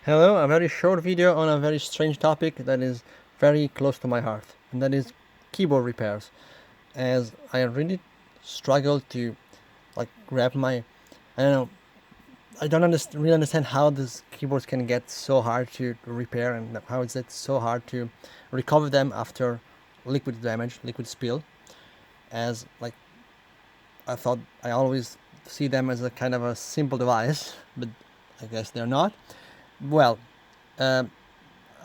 Hello, a very short video on a very strange topic that is very close to my heart, and that is keyboard repairs. As I really struggle to grab my, I don't know, I don't really understand how these keyboards can get so hard to repair and how is it so hard to recover them after liquid damage, liquid spill. As I thought, I always see them as a kind of a simple device, but I guess they're not. Well, uh,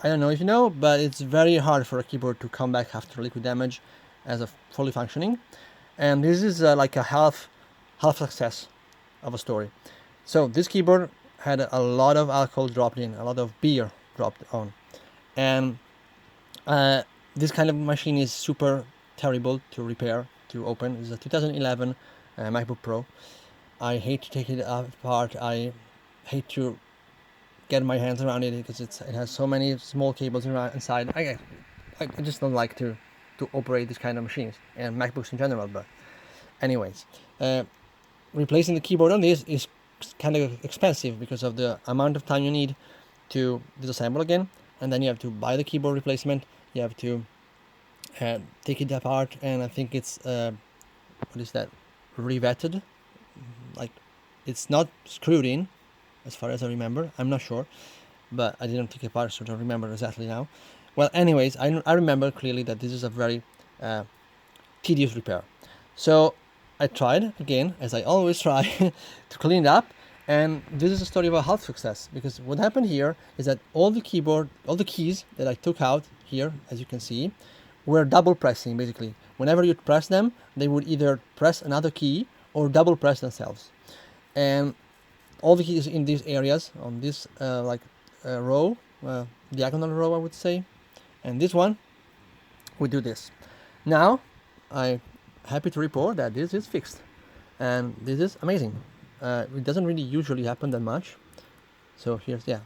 I don't know if you know, but it's very hard for a keyboard to come back after liquid damage as a fully functioning, and this is like a half success of a story. So this keyboard had a lot of alcohol dropped in, a lot of beer dropped on, and this kind of machine is super terrible to repair, to open. It's a 2011 MacBook Pro. I hate to take it apart. I hate to get my hands around it because it has so many small cables inside. I just don't like to operate this kind of machines and MacBooks in general. But anyways, replacing the keyboard on this is kind of expensive because of the amount of time you need to disassemble again, and then you have to buy the keyboard replacement. You have to take it apart, and I think it's what is that, revetted, like it's not screwed in as far as I remember. I'm not sure, but I didn't take it apart, so I don't remember exactly now. Well, anyways, I remember clearly that this is a very tedious repair. So I tried again, as I always try, to clean it up, and this is a story of a half success, because what happened here is that all the keys that I took out here, as you can see, were double pressing. Basically, whenever you press them, they would either press another key or double press themselves, and all the keys in these areas on this row, diagonal row I would say, and this one, we do this. Now I'm happy to report that this is fixed, and this is amazing. It doesn't really usually happen that much. So here's, the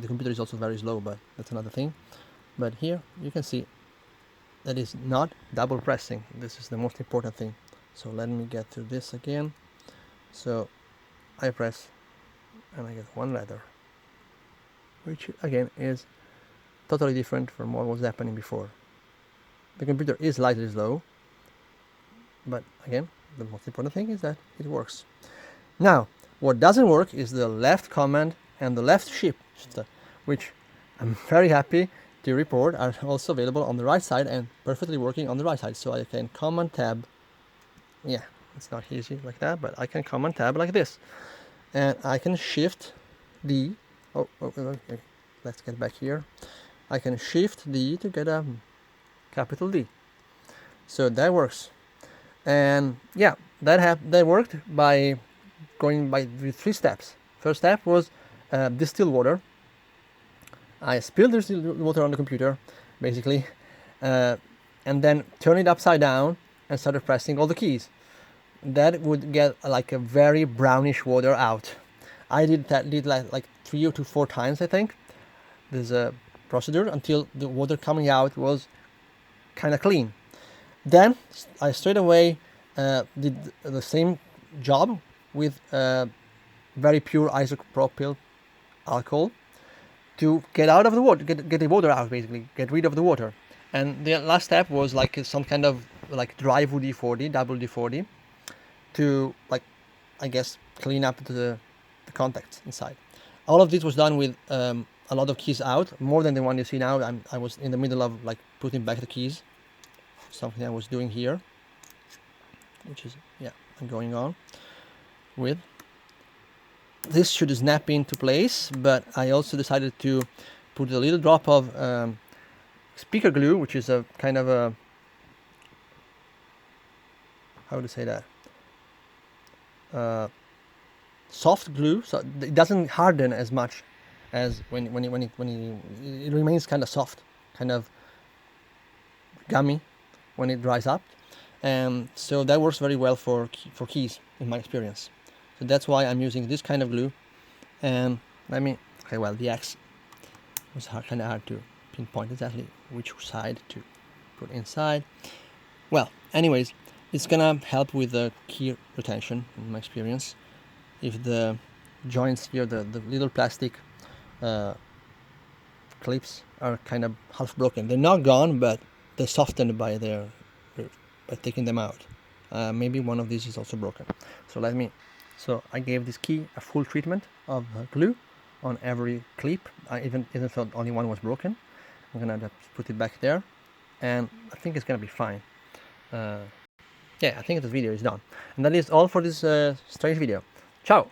computer is also very slow, but that's another thing. But here you can see that is not double pressing. This is the most important thing. So let me get to this again. So I press and I get one letter, which again is totally different from what was happening before. The computer is slightly slow, but again, the most important thing is that it works. Now, what doesn't work is the left command and the left shift, which I'm very happy to report are also available on the right side and perfectly working on the right side. So I can command tab. Yeah, it's not easy like that, but I can command tab like this, and I can shift D. Okay. Let's get back here. I can shift D to get a capital D. So that works, and yeah, that worked by going with 3 steps. First step was distill water. I spilled the water on the computer, basically, and then turn it upside down and started pressing all the keys. That would get like a very brownish water out. I did like 3 or 4 times, I think. There's a procedure until the water coming out was kind of clean. Then I straight away did the same job with very pure isopropyl alcohol to get out of the water, get the water out, basically, get rid of the water. And the last step was like some kind of like dry WD-40, double WD-40, to I guess clean up the contacts inside. All of this was done with a lot of keys out, more than the one you see now. I was in the middle of putting back the keys, something I was doing here, which is I'm going on with. This should snap into place, but I also decided to put a little drop of speaker glue, which is a kind of a, how to say that, soft glue, so it doesn't harden as much as when it remains kind of soft, kind of gummy when it dries up, and so that works very well for keys in my experience. So that's why I'm using this kind of glue. And the X was kind of hard to pinpoint exactly which side to put inside. Well, anyways, it's gonna help with the key retention in my experience. If the joints here, the little plastic clips are kind of half broken. They're not gone, but they're softened by taking them out. Maybe one of these is also broken. So I gave this key a full treatment of glue on every clip, even though only one was broken. I'm gonna just put it back there, and I think it's gonna be fine. Yeah, I think this video is done. And that is all for this strange video. Ciao!